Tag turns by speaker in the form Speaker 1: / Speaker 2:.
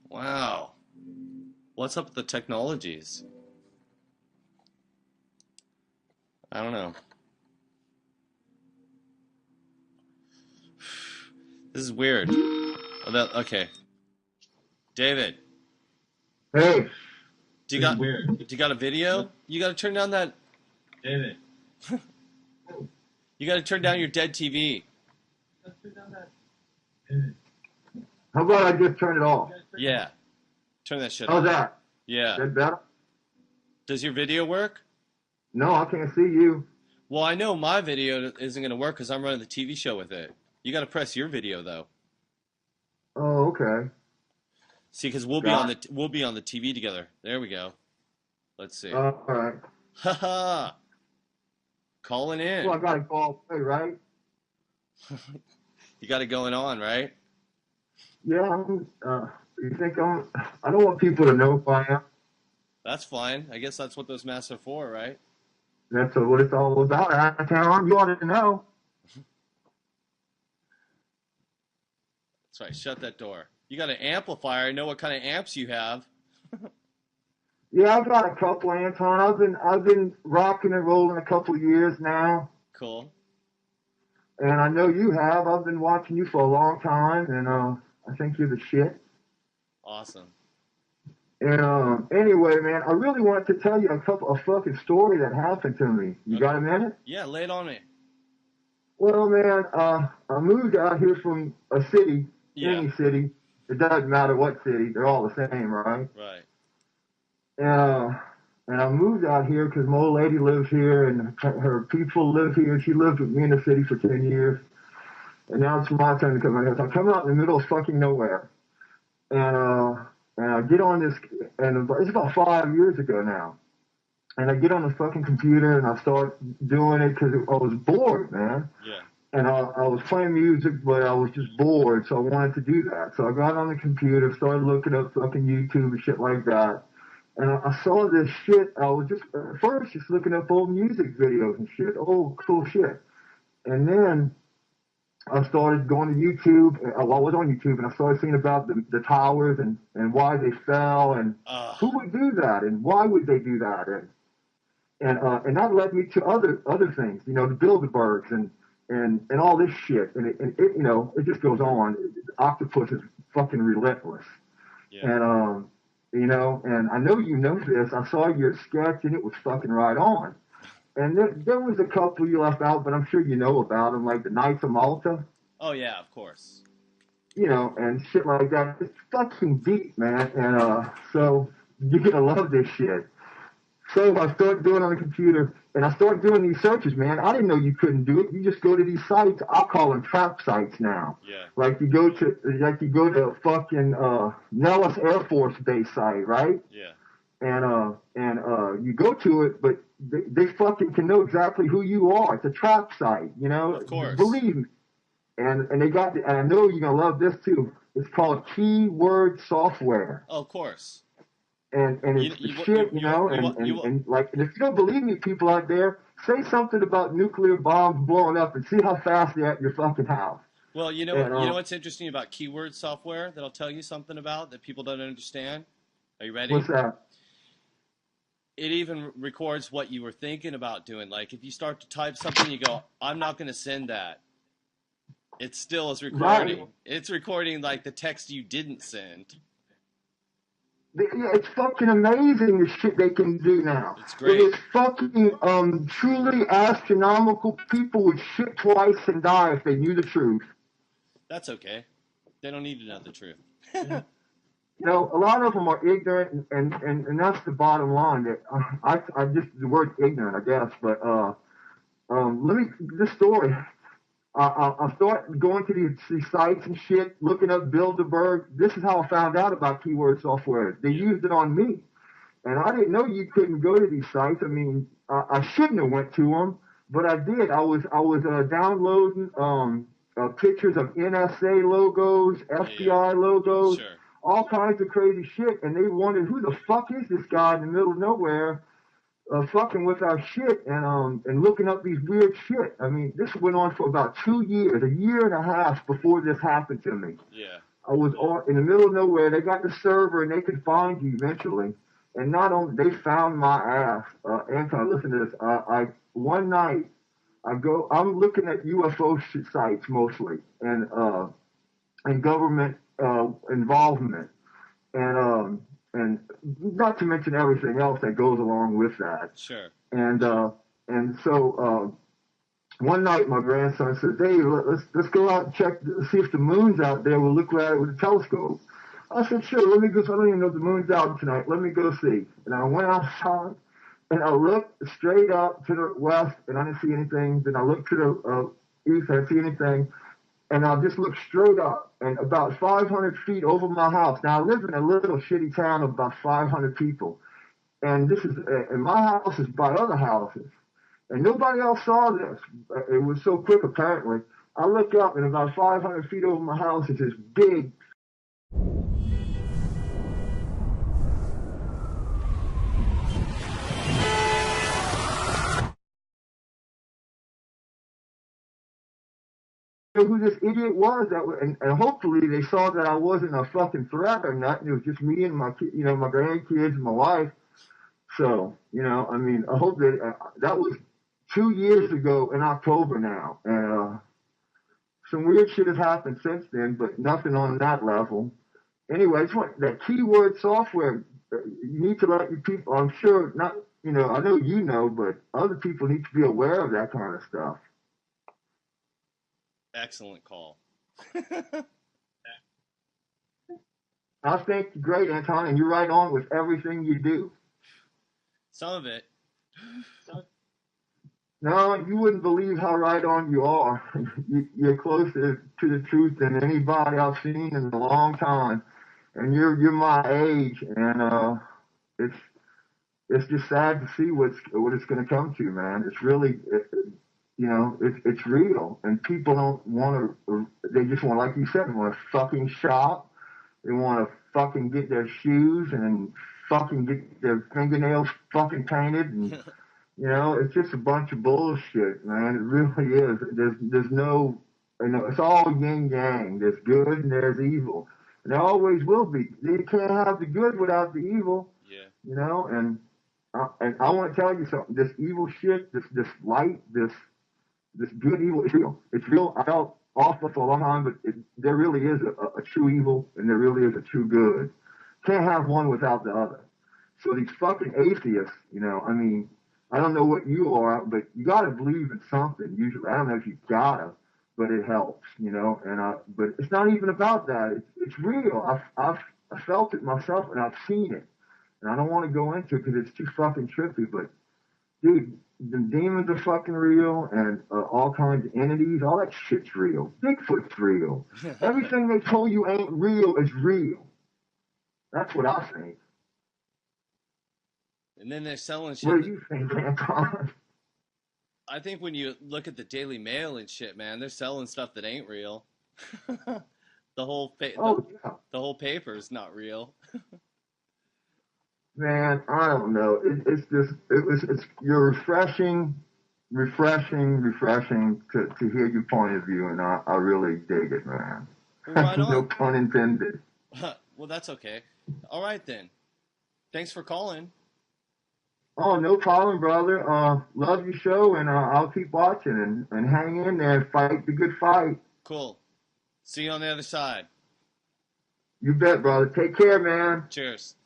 Speaker 1: Wow. What's up with the technologies? I don't know. This is weird. Okay. David,
Speaker 2: Hey,
Speaker 1: do you got a video? You got to turn down that.
Speaker 2: David.
Speaker 1: You got to turn down your dead TV.
Speaker 2: How about I just turn it off?
Speaker 1: Yeah. Turn that shit
Speaker 2: How's
Speaker 1: off.
Speaker 2: that?
Speaker 1: Yeah.
Speaker 2: That better?
Speaker 1: Does your video work?
Speaker 2: No, I can't see you.
Speaker 1: Well, I know my video isn't going to work because I'm running the TV show with it. You got to press your video though.
Speaker 2: Oh, okay.
Speaker 1: See, because we'll be on the TV together. There we go. Let's see.
Speaker 2: All right.
Speaker 1: Haha. Calling
Speaker 2: Well,
Speaker 1: in.
Speaker 2: I gotta go away, right?
Speaker 1: You got it going on, right?
Speaker 2: Yeah. You think I don't want people to know who I am.
Speaker 1: That's fine. I guess that's what those masks are for, right?
Speaker 2: That's what it's all about. Anton, you ought to know.
Speaker 1: That's right. Shut that door. You got an amplifier. I know what kind of amps you have.
Speaker 2: Yeah, I've got a couple, Anton. I've been rocking and rolling a couple of years now,
Speaker 1: Cool.
Speaker 2: and I know you have. I've been watching you for a long time, and I think you're the shit.
Speaker 1: Awesome.
Speaker 2: And anyway, man, I really wanted to tell you a fucking story that happened to me. You got a minute?
Speaker 1: Yeah, lay it on me.
Speaker 2: Well, man, I moved out here from a city,
Speaker 1: Yeah.
Speaker 2: any city. It doesn't matter what city; they're all the same, right?
Speaker 1: Right.
Speaker 2: And I moved out here because my old lady lives here, and her people live here. She lived with me in the city for 10 years, and now it's my turn to come out here. So I'm coming out in the middle of fucking nowhere, and I get on this, and it's about 5 years ago now. And I get on the fucking computer and I start doing it because I was bored, man.
Speaker 1: Yeah.
Speaker 2: And I was playing music, but I was just bored, so I wanted to do that. So I got on the computer, started looking up fucking YouTube and shit like that. And I saw this shit. I was just at first just looking up old music videos and shit. Oh, cool shit. And then I started going to YouTube. I was on YouTube and I started seeing about the towers and why they fell and who would do that and why would they do that and that led me to other things, you know, the Bilderbergs and all this shit. And it you know, it just goes on. Octopus is fucking relentless.
Speaker 1: Yeah.
Speaker 2: And you know, and I know you know this. I saw your sketch and it was fucking right on. And there was a couple you left out, but I'm sure you know about them, like the Knights of Malta,
Speaker 1: Oh yeah, of course.
Speaker 2: you know, and shit like that. It's fucking deep, man. And so you're gonna love this shit. So I started doing it on the computer, and I started doing these searches, man. I didn't know you couldn't do it. You just go to these sites. I'll call them trap sites now.
Speaker 1: Yeah.
Speaker 2: Like you go to fucking Nellis Air Force Base site, right?
Speaker 1: Yeah.
Speaker 2: And you go to it, but they fucking can know exactly who you are. It's a trap site, you know.
Speaker 1: Of course.
Speaker 2: Believe me. And they got and I know you're gonna love this too. It's called keyword software.
Speaker 1: Oh, of course.
Speaker 2: And it's shit, you know, and like, and if you don't believe me, people out there, say something about nuclear bombs blowing up and see how fast they're at your fucking house.
Speaker 1: Well, you know what's interesting about keyword software that I'll tell you something about that people don't understand? Are you ready?
Speaker 2: What's that?
Speaker 1: It even records what you were thinking about doing. Like if you start to type something, you go, I'm not going to send that. It still is recording. Right. It's recording like the text you didn't send.
Speaker 2: Yeah, it's fucking amazing the shit they can do now.
Speaker 1: It's great.
Speaker 2: It is fucking truly astronomical. People would shit twice and die if they knew the truth.
Speaker 1: That's okay. They don't need to know the truth.
Speaker 2: You know, a lot of them are ignorant, and that's the bottom line. That I just the word ignorant, I guess. But this story. I start going to these sites and shit, looking up Bilderberg. This is how I found out about keyword software. They used it on me, and I didn't know you couldn't go to these sites. I mean, I shouldn't have went to them, but I did. I was downloading pictures of NSA logos, FBI logos, all kinds of crazy shit, and they wondered who the fuck is this guy in the middle of nowhere. fucking with our shit and looking up these weird shit. I mean, this went on for about 2 years, a year and a half before this happened to me.
Speaker 1: Yeah.
Speaker 2: I was in the middle of nowhere. They got the server and they could find you eventually. And not only they found my ass. Anton, listen to this. One night I'm looking at UFO sites mostly and government involvement and not to mention everything else that goes along with that.
Speaker 1: Sure.
Speaker 2: And so one night my grandson said, "Dave, let's go out and check, see if the moon's out there. We'll look at it with a telescope." I said, "Sure, let me go. I don't even know if the moon's out tonight. Let me go see." And I went outside and I looked straight up to the west and I didn't see anything. Then I looked to the east, I didn't see anything. And I just looked straight up and about 500 feet over my house. Now I live in a little shitty town of about 500 people. And and my house is by other houses. And nobody else saw this. It was so quick, apparently. I look up, and about 500 feet over my house is this big. Who this idiot was and hopefully they saw that I wasn't a fucking threat or nothing. It was just me and my my grandkids and my wife. So I mean, I hope that was 2 years ago in October now, and some weird shit has happened since then, but nothing on that level. Anyway, it's that keyword software. You need to let your people. I'm sure not. I know, but other people need to be aware of that kind of stuff.
Speaker 1: Excellent call.
Speaker 2: I think you're great, Anton, and you're right on with everything you do.
Speaker 1: Some of it.
Speaker 2: No, you wouldn't believe how right on you are. You're closer to the truth than anybody I've seen in a long time, and you're my age, and it's just sad to see what it's going to come to, man. It's really, it's real, and people don't want to. They just want, like you said, want to fucking shop. They want to fucking get their shoes and fucking get their fingernails fucking painted, and it's just a bunch of bullshit, man. It really is. There's no, it's all yin yang. There's good and there's evil, and there always will be. You can't have the good without the evil.
Speaker 1: Yeah.
Speaker 2: And I want to tell you something. This evil shit, this light, this good evil, it's real. It's real. I felt awful for a long time, but there really is a true evil and there really is a true good. Can't have one without the other. So these fucking atheists, I mean, I don't know what you are, but you gotta believe in something. Usually, I don't know if you gotta, but it helps, but it's not even about that. It's real. I've felt it myself and I've seen it. And I don't want to go into it because it's too fucking trippy, but dude, the demons are fucking real and all kinds of entities, all that shit's real. Bigfoot's real. Everything they told you ain't real is real. That's what I think.
Speaker 1: And then they're selling shit.
Speaker 2: What do you think, Anton?
Speaker 1: I think when you look at the Daily Mail and shit, man, they're selling stuff that ain't real. the whole whole paper is not real.
Speaker 2: Man, I don't know. It's you're refreshing to hear your point of view, and I really dig it, man.
Speaker 1: Well, right on.
Speaker 2: No pun intended.
Speaker 1: Well, that's okay. All right then. Thanks for calling.
Speaker 2: Oh, no problem, brother. Love your show, and I'll keep watching and hang in there and fight the good fight.
Speaker 1: Cool. See you on the other side.
Speaker 2: You bet, brother. Take care, man.
Speaker 1: Cheers.